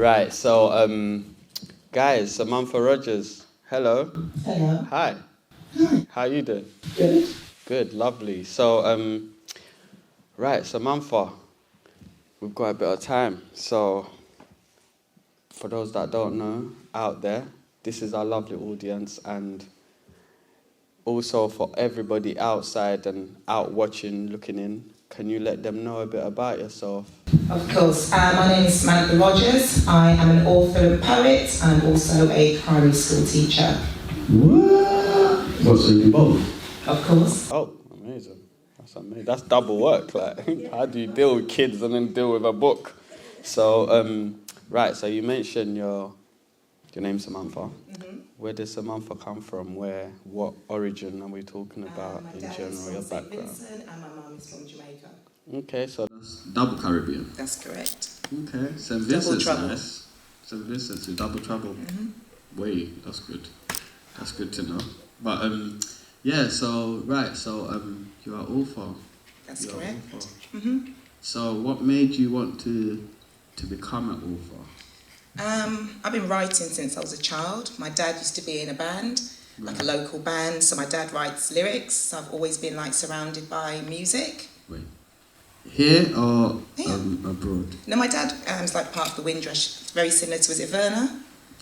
Right, so, guys, Samantha Rodgers, hello. Hello. Hi, Hi. how you doing? Good. Good, lovely. So, right, Samantha, we've got a bit of time. So, for those that don't know, out there, this is our lovely audience, and also for everybody outside and out watching, looking in, can you let them know a bit about yourself? Of course. My name is Samantha Rodgers. I am an author and poet, and I'm also a primary school teacher. What, so you do both? Of course. Oh, amazing. That's amazing. That's double work. Like, how do you deal with kids and then deal with a book? So, right, so you mentioned your name's Samantha. Mm-hmm. Where does Samantha come from? What origin are we talking about in general, your background? Vincent, and my mum is from Jamaica. Okay, so That's double Caribbean. That's correct. Okay, St. Double Vincent's trouble. nice. St. Vincent's a double trouble. Mm-hmm. Wait, that's good. That's good to know. But yeah, so you are author. That's You're correct. author. Mm-hmm. So what made you want to become an author? I've been writing since I was a child. My dad used to be in a band, like a local band, so my dad writes lyrics. So I've always been like surrounded by music. Wait, here or Yeah. abroad? No, my dad is like part of the Windrush, very similar to, is it Werner?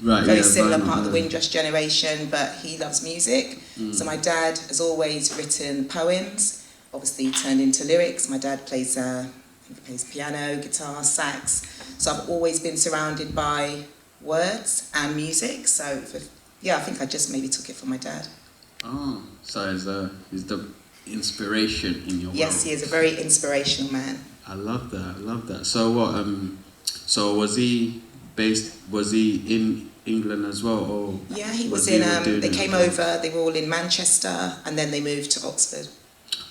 Right, Very yeah, similar Vernon, part of the yeah. Windrush generation, but he loves music. So my dad has always written poems, obviously turned into lyrics. My dad plays piano, guitar, sax. So I've always been surrounded by words and music. So I think I just maybe took it from my dad. Oh, so he's the inspiration in your Yes, world. he is a very inspirational man. I love that. I love that. So what? So was he in England as well, or? Yeah, he was he in. doing They it came as well? over. They were all in Manchester, and then they moved to Oxford.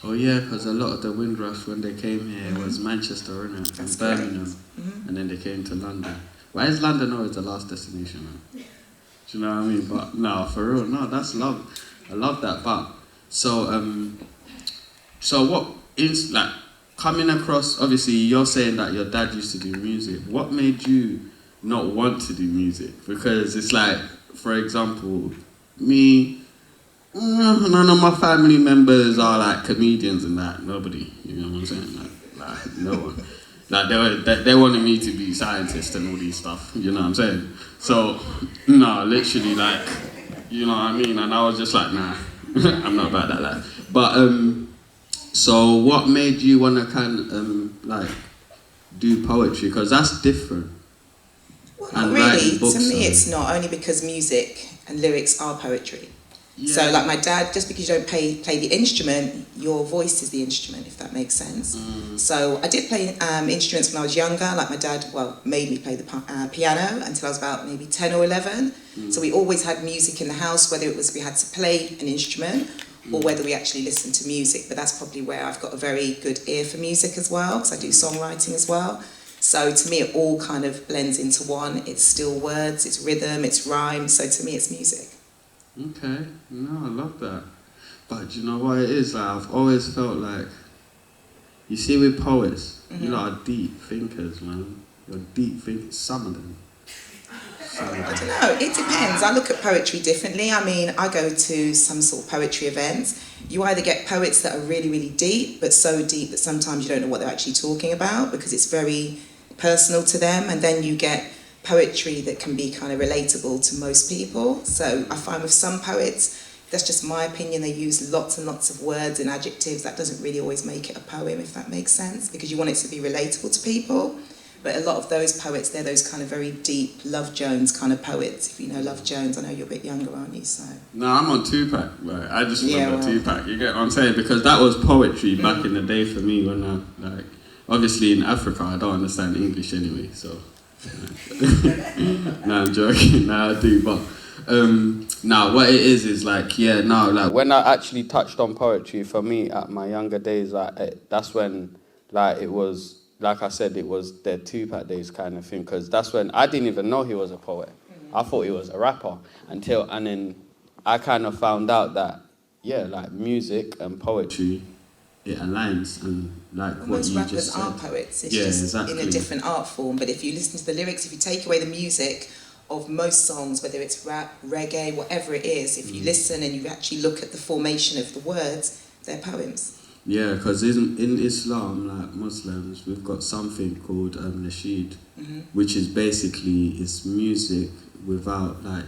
Oh yeah, because a lot of the Windrush when they came here was Manchester, innit? That's And Birmingham, correct. and then they came to London. Why is London always the last destination, man? Do you know what I mean? But no, for real, no, that's love. I love that. But so what is like coming across? Obviously, you're saying that your dad used to do music. What made you not want to do music? Because it's like, for example, me. None of my family members are like comedians and that. Nobody, you know what I'm saying? Like no one. Like they wanted me to be scientist and all these stuff. You know what I'm saying? So no, literally like, you know what I mean. And I was just like, nah, I'm not about that life. But so what made you want to like do poetry? Because that's different. Well, And not really. writing books To me, and- it's not, only because music and lyrics are poetry. Yeah. So, like my dad, just because you don't play the instrument, your voice is the instrument, if that makes sense. So, I did play instruments when I was younger. Like my dad, made me play the piano until I was about maybe 10 or 11. So, we always had music in the house, whether it was we had to play an instrument or whether we actually listened to music. But that's probably where I've got a very good ear for music as well, because I do songwriting as well. So, to me, it all kind of blends into one. It's still words, it's rhythm, it's rhyme. So, to me, it's music. Okay, no, I love that. But you know what it is? Like, I've always felt like, you see, with poets, you lot are deep thinkers, man. You're deep thinkers, some of them. I don't know, it depends. I look at poetry differently. I mean, I go to some sort of poetry events. You either get poets that are really, really deep, but so deep that sometimes you don't know what they're actually talking about because it's very personal to them, and then you get poetry that can be kind of relatable to most people. So I find with some poets, that's just my opinion, they use lots and lots of words and adjectives. That doesn't really always make it a poem, if that makes sense, because you want it to be relatable to people. But a lot of those poets, they're those kind of very deep Love Jones kind of poets. If you know Love Jones, I know you're a bit younger, aren't you? So No, I'm on Tupac. Like, I just remember well. Tupac. You get what I'm saying? Because that was poetry back in the day for me when I, like, obviously in Africa, I don't understand English anyway, so. No, I'm joking. No, I do, but now what it is like, yeah, no, like when I actually touched on poetry, for me at my younger days, that's when, like, it was, like I said, it was the Tupac days kind of thing, because that's when I didn't even know he was a poet. I thought he was a rapper and then I kind of found out that, yeah, like music and poetry it aligns, and like Well, what most you rappers just said. are poets. It's Yeah, just exactly. in a different art form. But if you listen to the lyrics, if you take away the music of most songs, whether it's rap, reggae, whatever it is, if you listen and you actually look at the formation of the words, they're poems. Yeah, because in Islam, like Muslims, we've got something called nasheed, which is basically it's music without like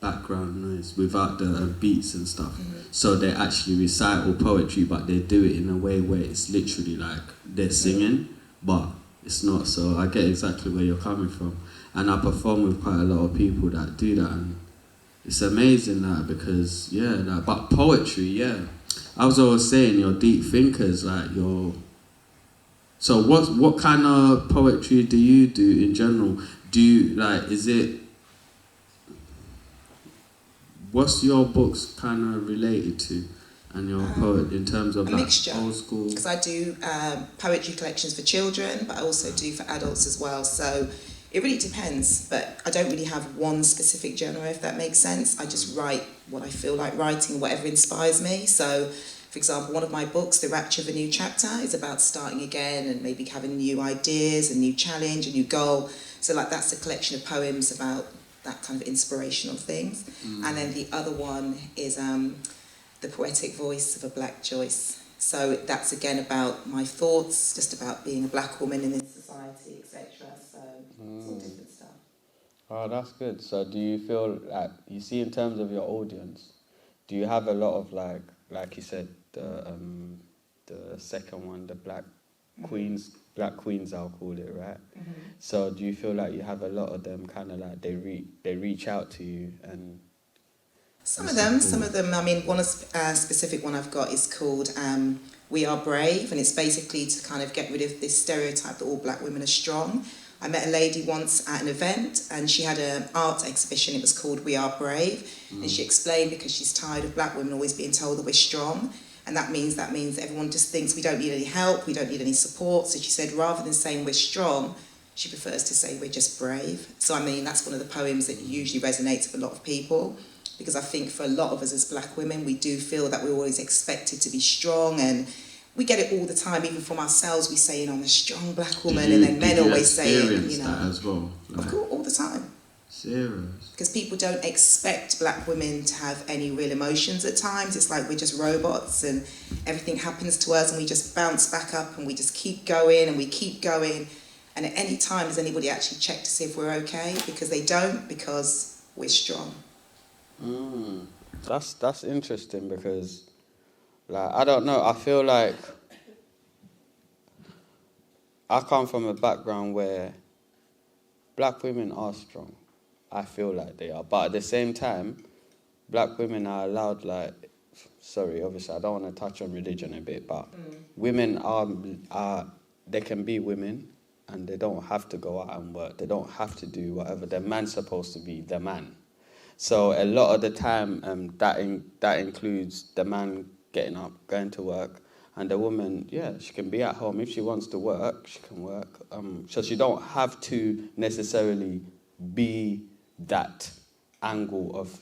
background noise, without the beats and stuff. So they actually recite all poetry, but they do it in a way where it's literally like they're singing, but it's not. So I get exactly where you're coming from, and I perform with quite a lot of people that do that, and it's amazing that because but poetry, yeah. I was always saying you're deep thinkers, like you're. So what kind of poetry do you do in general? Do you like? Is it? What's your books kind of related to, and your poet in terms of A like mixture. old school? Because I do poetry collections for children, but I also do for adults as well. So it really depends, but I don't really have one specific genre, if that makes sense. I just write what I feel like writing, whatever inspires me. So, for example, one of my books, The Rapture of a New Chapter, is about starting again and maybe having new ideas, a new challenge, a new goal. So like that's a collection of poems about that kind of inspirational things. And then the other one is The Poetic Voice of a Black Joyce. So that's again about my thoughts, just about being a black woman in this society, etc. So it's all different stuff. Oh, that's good. So do you feel like, you see in terms of your audience, do you have a lot of like you said, the second one, the Black Queens, I'll call it, right? So do you feel like you have a lot of them kind of like they reach out to you and... Some of them. I mean, one specific one I've got is called We Are Brave, and it's basically to kind of get rid of this stereotype that all black women are strong. I met a lady once at an event, and she had an art exhibition. It was called We Are Brave, and she explained because she's tired of black women always being told that we're strong, and that means everyone just thinks we don't need any help, we don't need any support. So she said rather than saying we're strong, she prefers to say we're just brave. So I mean, that's one of the poems that usually resonates with a lot of people, because I think for a lot of us as black women, we do feel that we're always expected to be strong, and we get it all the time, even from ourselves. We say, I'm a strong black woman, and then men always say it, that as well? Like, of course, all the time. Serious? Because people don't expect black women to have any real emotions at times. It's like we're just robots, and everything happens to us, and we just bounce back up, and we just keep going, and we keep going. And at any time, does anybody actually check to see if we're okay? Because they don't, because we're strong. That's interesting because, like, I don't know, I feel like I come from a background where black women are strong. I feel like they are. But at the same time, black women are allowed, like, sorry, obviously I don't want to touch on religion a bit, but women are they can be women and they don't have to go out and work. They don't have to do whatever. The man's supposed to be the man. So a lot of the time, that includes the man getting up, going to work, and the woman, she can be at home. If she wants to work, she can work. So she don't have to necessarily be that angle of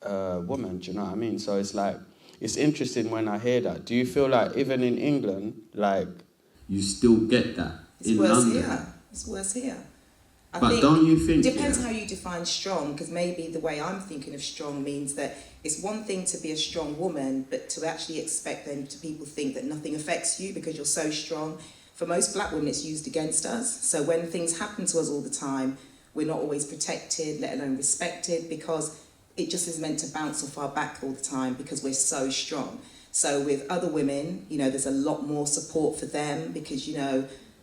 a woman, do you know what I mean? So it's like, it's interesting when I hear that. Do you feel like even in England, like... You still get that it's in worse London? Here. It's worse here. But don't you think... It depends how you define strong, because maybe the way I'm thinking of strong means that it's one thing to be a strong woman, but to actually expect them to people think that nothing affects you because you're so strong. For most black women, it's used against us. So when things happen to us all the time, we're not always protected, let alone respected, because it just is meant to bounce off our back all the time because we're so strong. So with other women, there's a lot more support for them because,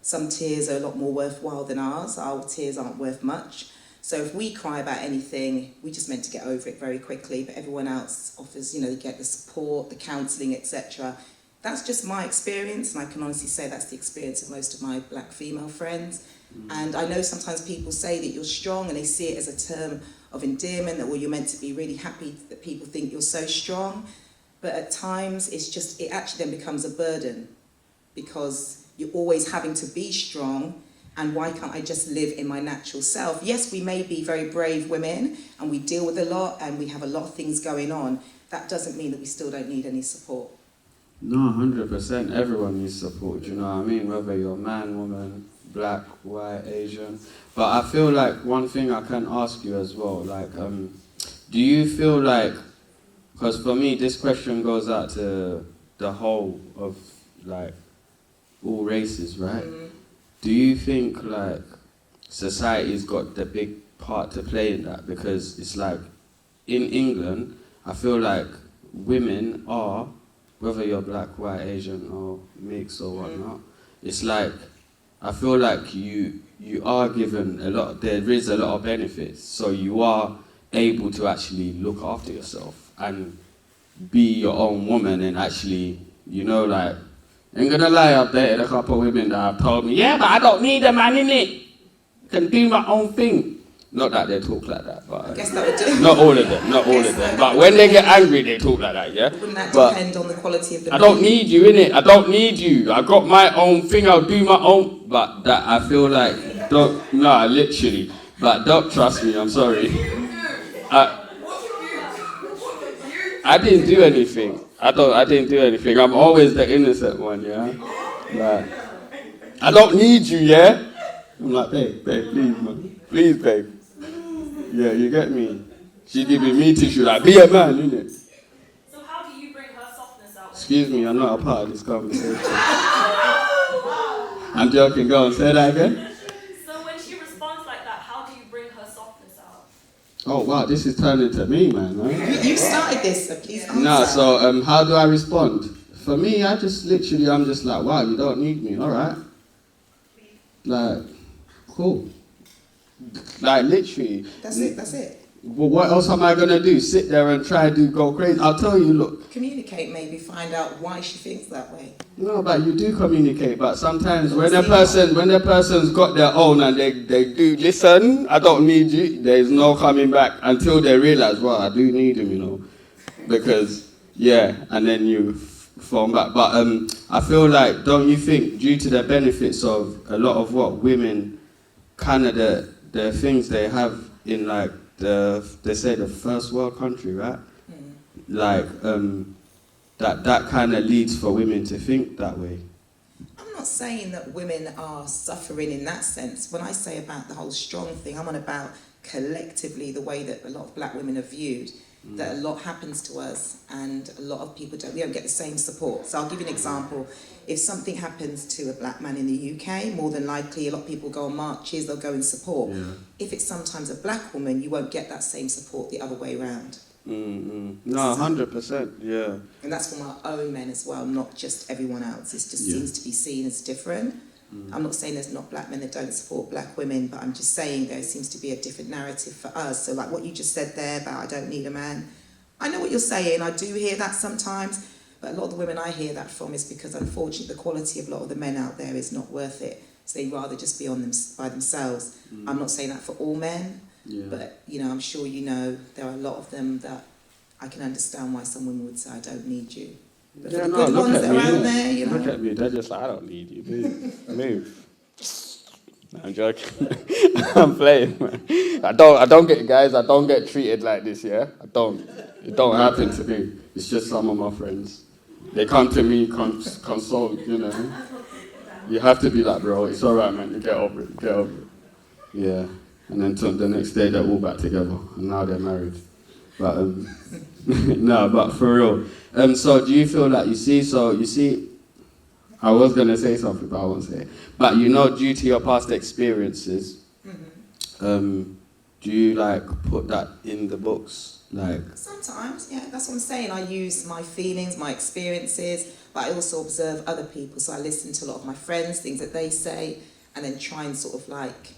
some tears are a lot more worthwhile than ours. Our tears aren't worth much. So if we cry about anything, we just meant to get over it very quickly. But everyone else offers, they get the support, the counselling, etc. That's just my experience, and I can honestly say that's the experience of most of my black female friends. And I know sometimes people say that you're strong, and they see it as a term of endearment, that you're meant to be really happy that people think you're so strong. But at times, it actually then becomes a burden because you're always having to be strong, and why can't I just live in my natural self? Yes, we may be very brave women, and we deal with a lot, and we have a lot of things going on. That doesn't mean that we still don't need any support. No, 100%. Everyone needs support, do you know what I mean? Whether you're man, woman, black, white, Asian. But I feel like one thing I can ask you as well, like, do you feel like, because for me this question goes out to the whole of like all races, right? Do you think like society's got the big part to play in that? Because it's like in England, I feel like women are, whether you're black, white, Asian or mixed or whatnot, it's like I feel like you are given a lot, there is a lot of benefits, so you are able to actually look after yourself and be your own woman and actually, you know, like, ain't gonna lie, I've dated a couple of women that have told me, yeah, but I don't need a man in it. Can do my own thing. Not that they talk like that, but I guess that would do. not all of them, not all of them. But when they get angry, they talk like that, yeah. Wouldn't that but depend on the quality of the I don't need you, innit? I don't need you. I got my own thing, I'll do my own. But that I feel like, don't, nah, literally. But don't trust me, I'm sorry. I didn't do anything. I didn't do anything. I'm always the innocent one, yeah? Like, I don't need you, yeah? I'm like, babe, please, man. Please, babe. Yeah, you get me? She giving me tissue, like, be a man, innit? So how do you bring her softness out? Excuse me, I'm not a part of this conversation. I'm joking, go on, say that again. So when she responds like that, how do you bring her softness out? Oh, wow, this is turning to me, man. Right? You started this, so please answer. No, so how do I respond? For me, I'm just like, wow, you don't need me, all right. Like, cool. Like, literally. That's it. Well, what else am I going to do? Sit there and try to go crazy? I'll tell you, look. Communicate, maybe find out why she thinks that way. No, but you do communicate, but sometimes when a person's got their own and they do, listen, I don't need you, there's no coming back until they realize, well, I do need him, you know. Because, yeah, and then you fall back. But I feel like, don't you think, due to the benefits of a lot of what women, kind of the things they have in like, they say the first world country, right? Like, that kind of leads for women to think that way. I'm not saying that women are suffering in that sense. When I say about the whole strong thing, I'm on about collectively the way that a lot of black women are viewed, that a lot happens to us and a lot of people we don't get the same support. So I'll give you an example. If something happens to a black man in the UK, more than likely a lot of people go on marches, they'll go and support. Yeah. If it's sometimes a black woman, you won't get that same support the other way around. No, 100%, yeah. And that's from our own men as well, not just everyone else. It just seems to be seen as different. I'm not saying there's not black men that don't support black women, but I'm just saying there seems to be a different narrative for us. So like what you just said there about I don't need a man, I know what you're saying, I do hear that sometimes, but a lot of the women I hear that from is because unfortunately the quality of a lot of the men out there is not worth it. So they'd rather just be on them by themselves. I'm not saying that for all men, but you know, I'm sure you know there are a lot of them that I can understand why some women would say I don't need you. But for the good ones that are out there, you know. Look at me, they're just like, I don't need you, move. No, I'm joking. I'm playing, man. I don't get treated like this, yeah? I don't. It don't happen to me. It's just some of my friends. They come to me, consult, you know. You have to be like, bro, it's alright, man, you get over it. Yeah. And then the next day they're all back together, and now they're married. But, no, but for real. So do you feel like, you see, I was going to say something, but I won't say it. But you know, due to your past experiences, do you like put that in the books? Like sometimes, yeah, that's what I'm saying. I use my feelings, my experiences, but I also observe other people. So I listen to a lot of my friends, things that they say, and then try and sort of like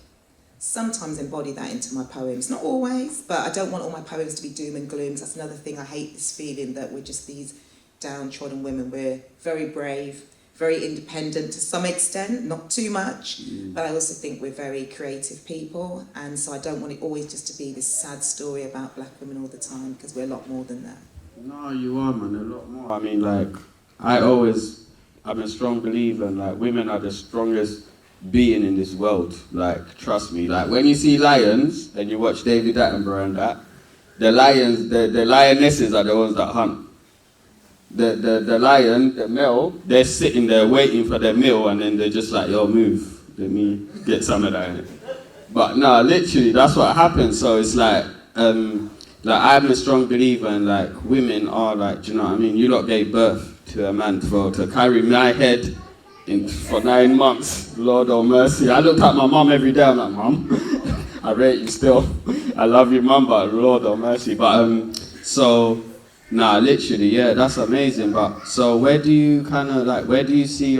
sometimes embody that into my poems. Not always, but I don't want all my poems to be doom and gloom. That's another thing. I hate this feeling that we're just these downtrodden women. We're very brave, very independent to some extent, not too much, but I also think we're very creative people, and so I don't want it always just to be this sad story about black women all the time, because we're a lot more than that. No, you are, man, a lot more. I mean, like, I'm a strong believer in, like, women are the strongest being in this world. Like, trust me. Like, when you see lions, and you watch David Attenborough and that, the lions, the lionesses are the ones that hunt. the lion, the male, they're sitting there waiting for their meal, and then they're just like, yo, move, let me get some of that. But no, literally, that's what happens. So it's like I'm a strong believer in like women are like, do you know what I mean? You lot gave birth to a man to carry my head for 9 months. Lord of mercy. I looked at my mum every day. I'm like, Mum, I rate you still. I love you, Mum, but Lord of mercy. But so. Nah, literally, yeah, that's amazing. But so, where do you kind of like? Where do you see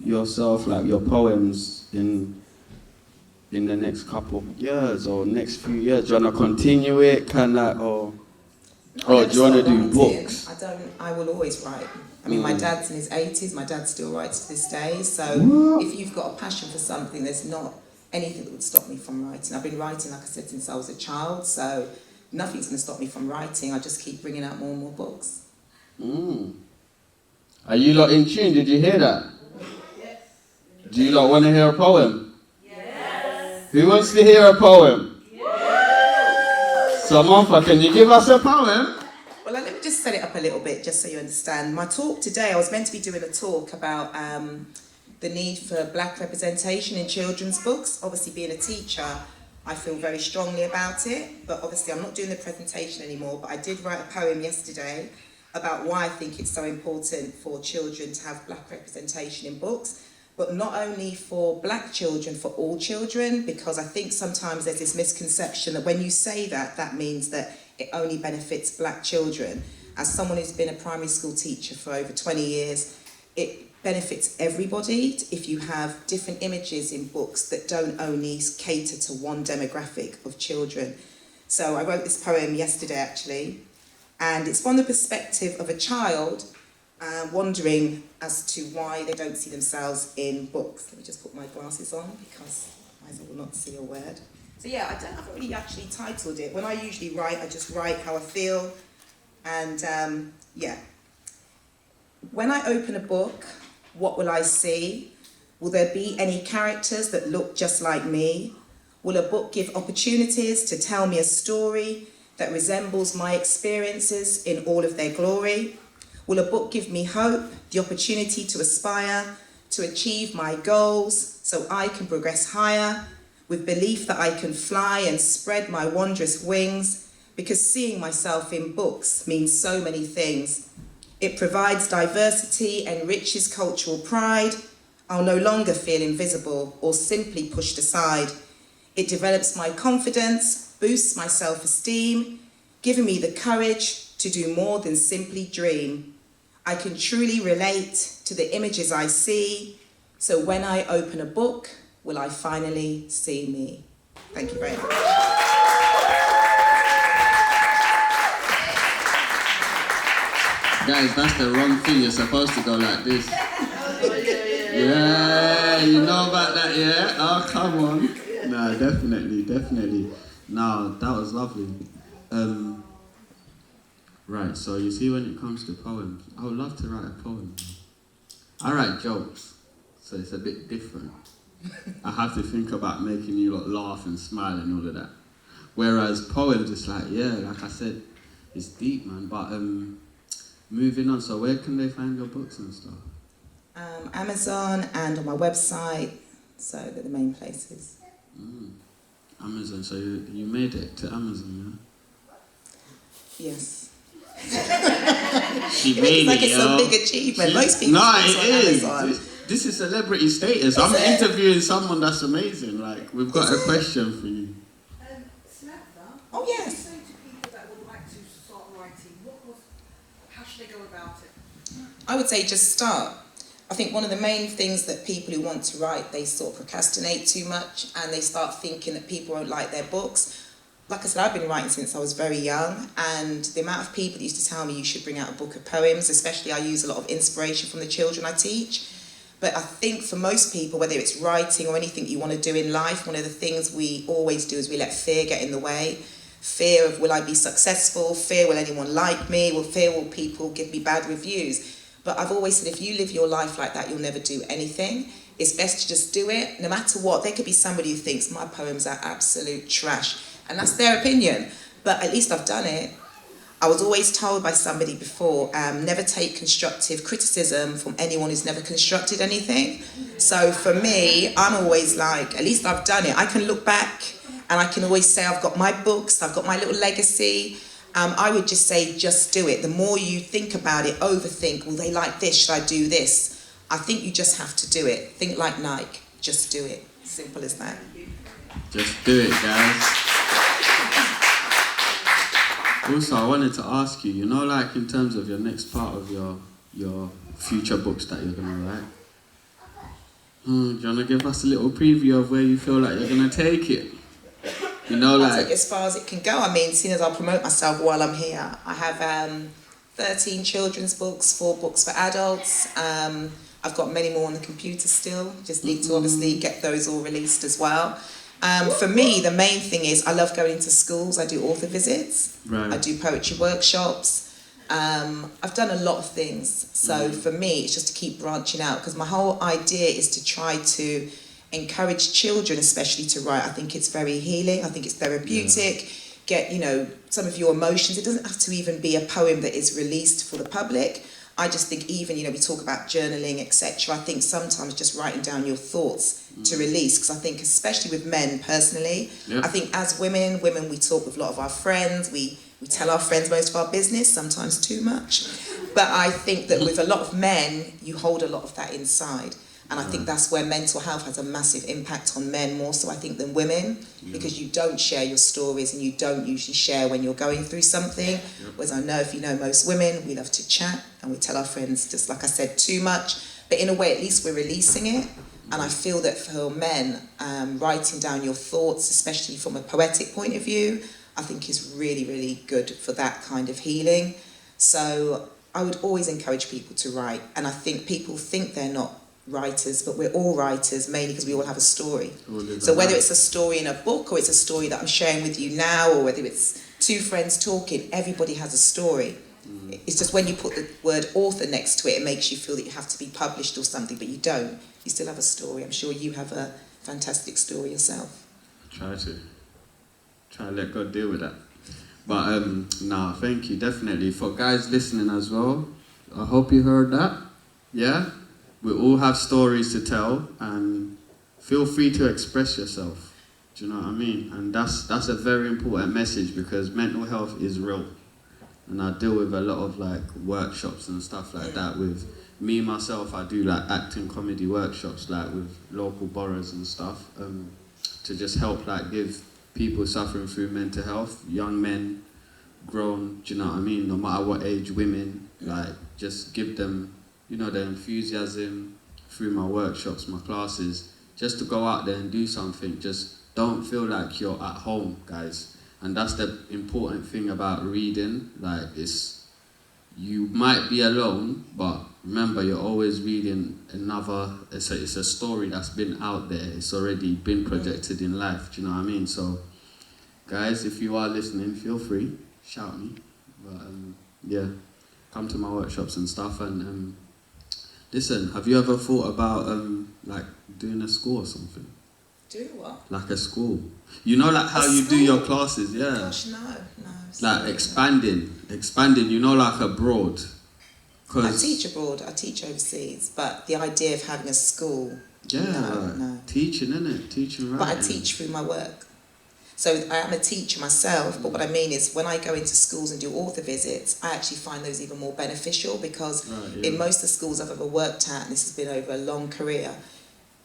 yourself, like your poems in the next couple of years or next few years? Do you want to continue it, kind of, or do you want to do books? I will always write. I mean, my dad's in his 80s. My dad still writes to this day. So if you've got a passion for something, there's not anything that would stop me from writing. I've been writing, like I said, since I was a child. So. Nothing's going to stop me from writing. I just keep bringing out more and more books. Are you lot in tune? Did you hear that? Yes. Do you lot want to hear a poem? Yes. Who wants to hear a poem? Yes. Samantha, can you give us a poem? Well, let me just set it up a little bit, just so you understand. My talk today, I was meant to be doing a talk about the need for black representation in children's books. Obviously, being a teacher, I feel very strongly about it, but obviously I'm not doing the presentation anymore, but I did write a poem yesterday about why I think it's so important for children to have black representation in books, but not only for black children, for all children, because I think sometimes there's this misconception that when you say that, that means that it only benefits black children. As someone who's been a primary school teacher for over 20 years, it benefits everybody if you have different images in books that don't only cater to one demographic of children. So I wrote this poem yesterday, actually, and it's from the perspective of a child wondering as to why they don't see themselves in books. Let me just put my glasses on because otherwise I will not see a word. So yeah, I haven't really actually titled it. When I usually write, I just write how I feel, and yeah. When I open a book, what will I see? Will there be any characters that look just like me? Will a book give opportunities to tell me a story that resembles my experiences in all of their glory? Will a book give me hope, the opportunity to aspire, to achieve my goals so I can progress higher, with belief that I can fly and spread my wondrous wings, because seeing myself in books means so many things. It provides diversity, enriches cultural pride. I'll no longer feel invisible or simply pushed aside. It develops my confidence, boosts my self-esteem, giving me the courage to do more than simply dream. I can truly relate to the images I see, so when I open a book, will I finally see me? Thank you very much. Guys, that's the wrong thing. You're supposed to go like this. Yeah, you know about that, yeah? Oh, come on. No, definitely. No, that was lovely. Right, so you see when it comes to poems, I would love to write a poem. I write jokes, so it's a bit different. I have to think about making you lot laugh and smile and all of that. Whereas poems, it's like, yeah, like I said, it's deep, man, but moving on, so where can they find your books and stuff? Amazon and on my website, so they're the main places. Amazon, so you made it to Amazon, yeah? Yes. She made like it, it's a big achievement. Most people no, it's it on is. Amazon. This is celebrity status. I'm interviewing someone that's amazing. Like, we've got a question for you. Samantha, oh yes. What do you say to people that would like to start writing? How should they go about it? I would say just start. I think one of the main things that people who want to write, they sort of procrastinate too much and they start thinking that people won't like their books. Like I said, I've been writing since I was very young, and the amount of people that used to tell me you should bring out a book of poems, especially I use a lot of inspiration from the children I teach. But I think for most people, whether it's writing or anything you want to do in life, one of the things we always do is we let fear get in the way. Fear of will I be successful? Fear will anyone like me? Fear will people give me bad reviews? But I've always said if you live your life like that, you'll never do anything. It's best to just do it, no matter what. There could be somebody who thinks my poems are absolute trash, and that's their opinion. But at least I've done it. I was always told by somebody before, never take constructive criticism from anyone who's never constructed anything. So for me, I'm always like, at least I've done it. I can look back and I can always say I've got my books, I've got my little legacy. I would just say, just do it. The more you think about it, overthink, will they like this, should I do this? I think you just have to do it. Think like Nike, just do it. Simple as that. Just do it, guys. Also, I wanted to ask you, like in terms of your next part of your future books that you're going to write, do you want to give us a little preview of where you feel like you're going to take it? I'll take it as far as it can go. I mean, seeing as I'll promote myself while I'm here, I have 13 children's books, 4 books for adults. I've got many more on the computer still. Just need to obviously get those all released as well. For me, the main thing is I love going into schools. I do author visits. Right. I do poetry workshops. I've done a lot of things. So for me, it's just to keep branching out, because my whole idea is to try to encourage children especially to write. I think it's very healing. I think it's therapeutic. Get, some of your emotions. It doesn't have to even be a poem that is released for the public. I just think even, we talk about journaling, etc. I think sometimes just writing down your thoughts to release, because I think especially with men personally, I think as women, we talk with a lot of our friends, we tell our friends most of our business, sometimes too much. But I think that with a lot of men, you hold a lot of that inside. And I think that's where mental health has a massive impact on men, more so I think than women, because you don't share your stories and you don't usually share when you're going through something. Whereas I know if you know most women, we love to chat and we tell our friends, just like I said, too much. But in a way, at least we're releasing it. And I feel that for men, writing down your thoughts, especially from a poetic point of view, I think is really, really good for that kind of healing. So I would always encourage people to write. And I think people think they're not writers, but we're all writers, mainly because we all have a story. So whether it's a story in a book or it's a story that I'm sharing with you now, or whether it's 2 friends talking, everybody has a story. It's just when you put the word author next to it, it makes you feel that you have to be published or something, but you don't. You still have a story. I'm sure you have a fantastic story yourself. Try to let God deal with that. But thank you, definitely. For guys listening as well, I hope you heard that. Yeah? We all have stories to tell, and feel free to express yourself. Do you know what I mean? And that's a very important message, because mental health is real. And I deal with a lot of workshops and stuff like that. With me myself, I do acting comedy workshops with local boroughs and stuff, to just help give people suffering through mental health, young men, grown, do you know what I mean? No matter what age, women, just give them the enthusiasm through my workshops, my classes, just to go out there and do something. Just don't feel like you're at home, guys. And that's the important thing about reading. You might be alone, but remember, you're always reading it's a story that's been out there. It's already been projected in life, do you know what I mean? So, guys, if you are listening, feel free, shout me. But, come to my workshops and stuff. And listen, have you ever thought about doing a school or something? Do what? Like a school. How you do your classes, yeah. Gosh, no. Expanding, abroad. I teach abroad, I teach overseas, but the idea of having a school, no. Teaching, innit? Teaching, right? But I teach through my work. So I am a teacher myself, but what I mean is when I go into schools and do author visits, I actually find those even more beneficial, because in most of the schools I've ever worked at, and this has been over a long career,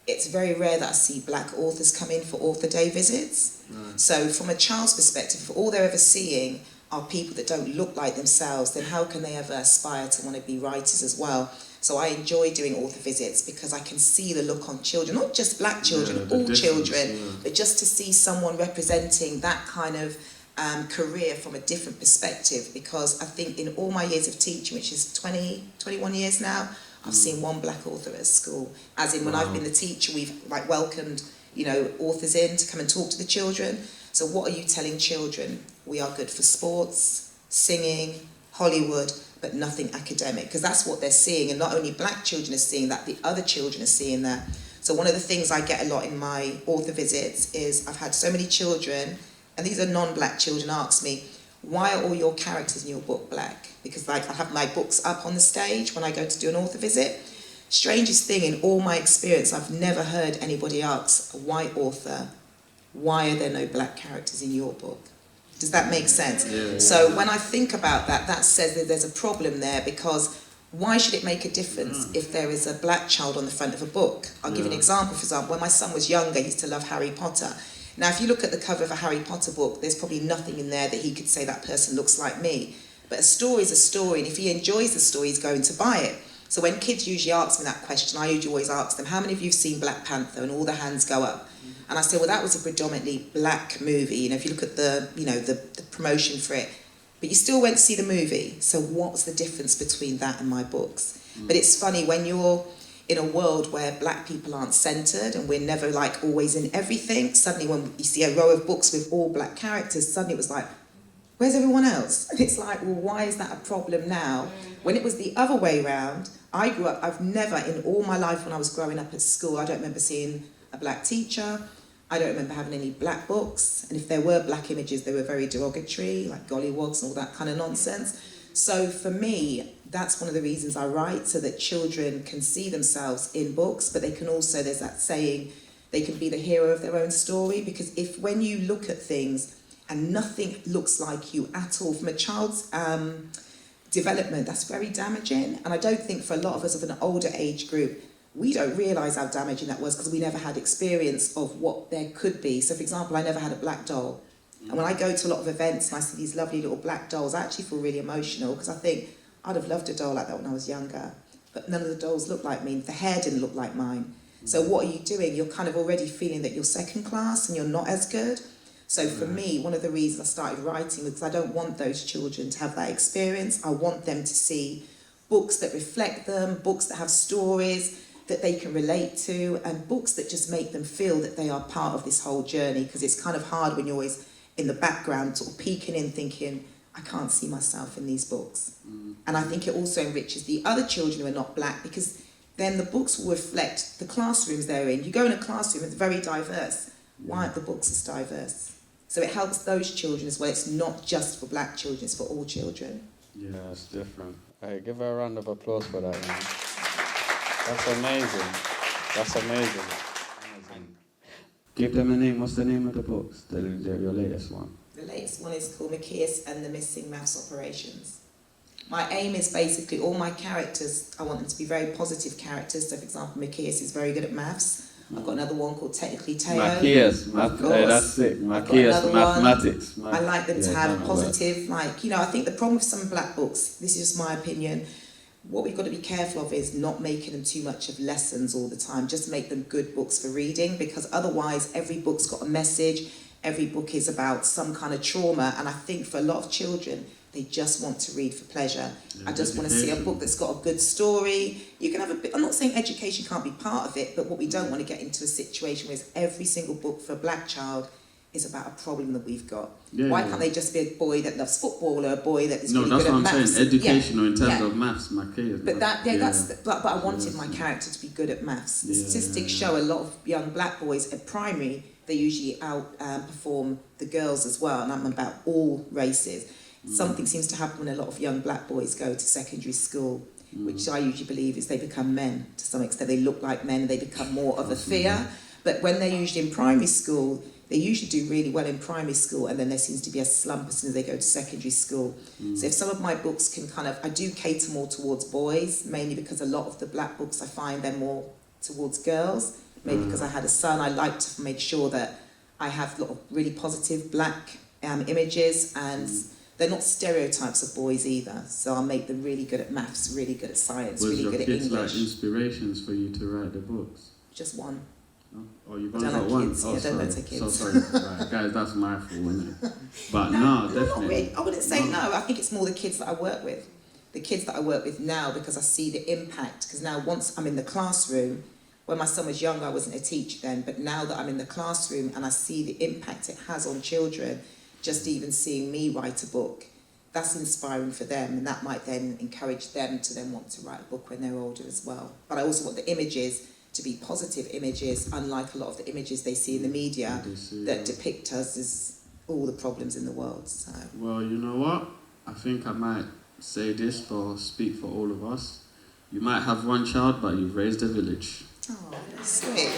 it's very rare that I see black authors come in for author day visits. Right. So from a child's perspective, if all they're ever seeing are people that don't look like themselves, then how can they ever aspire to want to be writers as well? So I enjoy doing author visits because I can see the look on children, not just black children, all children, but just to see someone representing that kind of career from a different perspective. Because I think in all my years of teaching, which is 21 years now, I've seen one black author at school. As in when I've been the teacher, we've welcomed, authors in to come and talk to the children. So what are you telling children? We are good for sports, singing, Hollywood, but nothing academic, because that's what they're seeing. And not only black children are seeing that, the other children are seeing that. So one of the things I get a lot in my author visits is I've had so many children, and these are non-black children, ask me, why are all your characters in your book black? Because like I have my books up on the stage when I go to do an author visit. Strangest thing in all my experience, I've never heard anybody ask a white author, why are there no black characters in your book? Does that make sense? Yeah. So when I think about that, that says that there's a problem there, because why should it make a difference if there is a black child on the front of a book? I'll give you an example. For example, when my son was younger, he used to love Harry Potter. Now, if you look at the cover of a Harry Potter book, there's probably nothing in there that he could say that person looks like me. But a story is a story, and if he enjoys the story, he's going to buy it. So when kids usually ask me that question, I usually always ask them, how many of you have seen Black Panther? And all the hands go up. And I say, well, that was a predominantly black movie. You know, if you look at the, you know, the promotion for it, but you still went to see the movie. So what's the difference between that and my books? But it's funny, when you're in a world where black people aren't centred and we're never like always in everything, suddenly when you see a row of books with all black characters, suddenly it was like, where's everyone else? And it's like, well, why is that a problem now? When it was the other way round, I grew up, I've never in all my life when I was growing up at school, I don't remember seeing a black teacher. I don't remember having any black books. And if there were black images, they were very derogatory, like gollywogs and all that kind of nonsense. So for me, that's one of the reasons I write, so that children can see themselves in books, but they can also, there's that saying, they can be the hero of their own story. Because if when you look at things and nothing looks like you at all from a child's development, that's very damaging. And I don't think for a lot of us of an older age group, we don't realise how damaging that was, because we never had experience of what there could be. So for example, I never had a black doll. And when I go to a lot of events and I see these lovely little black dolls, I actually feel really emotional, because I think I'd have loved a doll like that when I was younger. But none of the dolls looked like me. The hair didn't look like mine. So what are you doing? You're kind of already feeling that you're second class and you're not as good. So for me, one of the reasons I started writing was because I don't want those children to have that experience. I want them to see books that reflect them, books that have stories that they can relate to, and books that just make them feel that they are part of this whole journey, because it's kind of hard when you're always in the background, sort of peeking in, thinking, I can't see myself in these books. And I think it also enriches the other children who are not black, because then the books will reflect the classrooms they're in. You go in a classroom, it's very diverse. Why aren't the books as diverse? So it helps those children as well. It's not just for black children, it's for all children. Yeah, it's different. Hey, give her a round of applause for that, man. That's amazing. That's amazing. Give them a name. What's the name of the books? Your latest one. The latest one is called Macias and the Missing Maths Operations. My aim is basically all my characters, I want them to be very positive characters. So for example, Macias is very good at maths. I've got another one called Technically Teo. Macias, that's it. Macias, mathematics. I like them to have positive, like, you know, I think the problem with some black books, this is just my opinion, what we've got to be careful of is not making them too much of lessons all the time. Just make them good books for reading, because otherwise every book's got a message, every book is about some kind of trauma, and I think for a lot of children, they just want to read for pleasure. I just want to see a book that's got a good story. You can have a bit, I'm not saying education can't be part of it, but what we don't want to get into a situation where every single book for a black child is about a problem that we've got. Why can't they just be a boy that loves football, or a boy that is really good at maths? No, that's what I'm saying. Educational in terms of maths, Macias. But I wanted my character to be good at maths. The statistics show a lot of young black boys at primary, they usually outperform the girls as well, and I'm about all races. Something seems to happen when a lot of young black boys go to secondary school, which I usually believe is they become men to some extent. They look like men and they become more of a fear. But when they're usually in primary school, they usually do really well in primary school, and then there seems to be a slump as soon as they go to secondary school. So if some of my books can I do cater more towards boys, mainly because a lot of the black books I find they're more towards girls. Maybe because I had a son, I like to make sure that I have a lot of really positive black images, and they're not stereotypes of boys either. So I'll make them really good at maths, really good at science, really good at English. Was your kids like inspirations for you to write the books? Just one. Oh, you've only got one? Kids. Oh, yeah, sorry. Don't let kids. So sorry. Right, guys, that's my fault, isn't it? But no, definitely. Not really. I wouldn't say no. I think it's more the kids that I work with. The kids that I work with now, because I see the impact. Because now once I'm in the classroom, when my son was younger, I wasn't a teacher then, but now that I'm in the classroom and I see the impact it has on children, just even seeing me write a book, that's inspiring for them, and that might then encourage them to then want to write a book when they're older as well. But I also want the images to be positive images, unlike a lot of the images they see in the media that depict us as all the problems in the world. So Well, you know what? I think I might say this or speak for all of us. You might have one child, but you've raised a village. oh, that's sweet.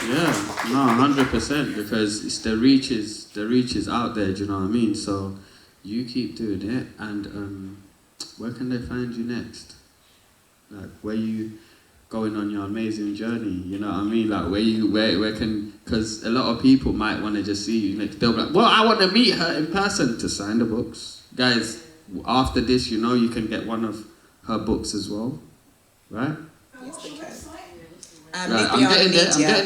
Yeah, no, 100%, because it's the reach is out there. Do you know what I mean? So you keep doing it, and where can they find you next? Like, where you going on your amazing journey? You know what I mean? Like, where can? Because a lot of people might want to just see you next. They'll be like, well, I want to meet her in person to sign the books, guys. After this, you know, you can get one of her books as well, right? Yes, they can. Right, I'm getting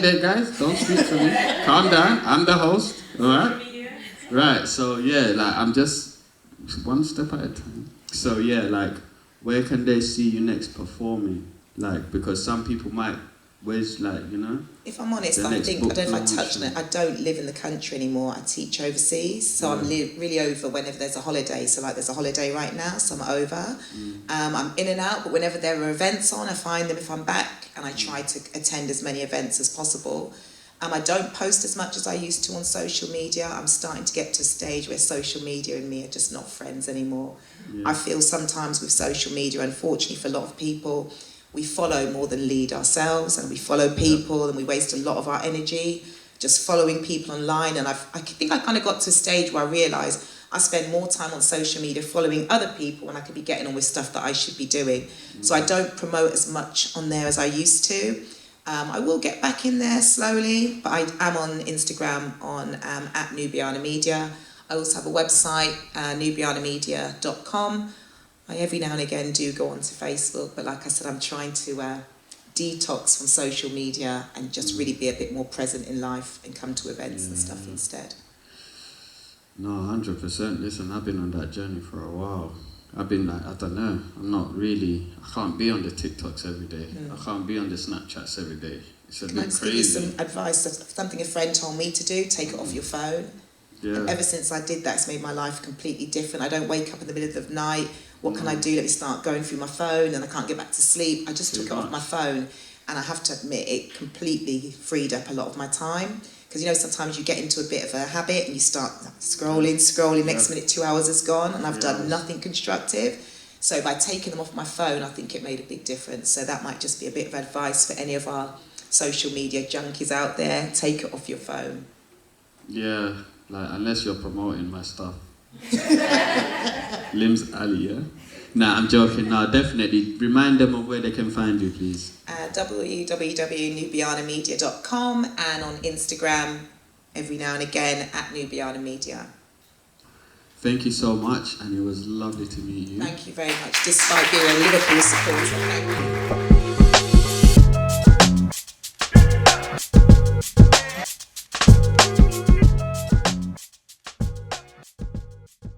there, guys. Don't speak for me. Calm down. I'm the host. All right. Right. So yeah, like I'm just one step at a time. So yeah, like where can they see you next performing? Like because some people might, where's like you know. If I'm honest, the I next think, book I don't know if I touched on launch it, I don't live in the country anymore, I teach overseas, so I'm really over whenever there's a holiday, so like there's a holiday right now, so I'm over. I'm in and out, but whenever there are events on, I find them if I'm back, and I try to attend as many events as possible. I don't post as much as I used to on social media. I'm starting to get to a stage where social media and me are just not friends anymore. I feel sometimes with social media, unfortunately for a lot of people, we follow more than lead ourselves, and we follow people and we waste a lot of our energy just following people online. And I think I kind of got to a stage where I realised I spend more time on social media following other people when I could be getting on with stuff that I should be doing. So I don't promote as much on there as I used to. I will get back in there slowly, but I am on Instagram on at Nubiana Media. I also have a website, nubianamedia.com. I every now and again do go onto Facebook, but like I said, I'm trying to detox from social media and just really be a bit more present in life and come to events and stuff instead. No, 100%. Listen, I've been on that journey for a while. I've been like, I don't know, I can't be on the TikToks every day. I can't be on the Snapchats every day. It's a Can I bit just give you crazy. some advice, something a friend told me to do, take it off your phone. Yeah. And ever since I did that, it's made my life completely different. I don't wake up in the middle of the night, what can I do? Let me start going through my phone and I can't get back to sleep. I just took it off my phone, and I have to admit it completely freed up a lot of my time. Because you know, sometimes you get into a bit of a habit and you start scrolling, next minute 2 hours is gone and I've done nothing constructive. So by taking them off my phone, I think it made a big difference. So that might just be a bit of advice for any of our social media junkies out there. Take it off your phone. Yeah, like unless you're promoting my stuff. Limbs Ali, yeah? Nah, I'm joking. Nah, definitely. Remind them of where they can find you, please. www.nubianamedia.com and on Instagram every now and again at Nubiana Media. Thank you so much, and it was lovely to meet you. Thank you very much, despite being a Liverpool supporter. Thank you.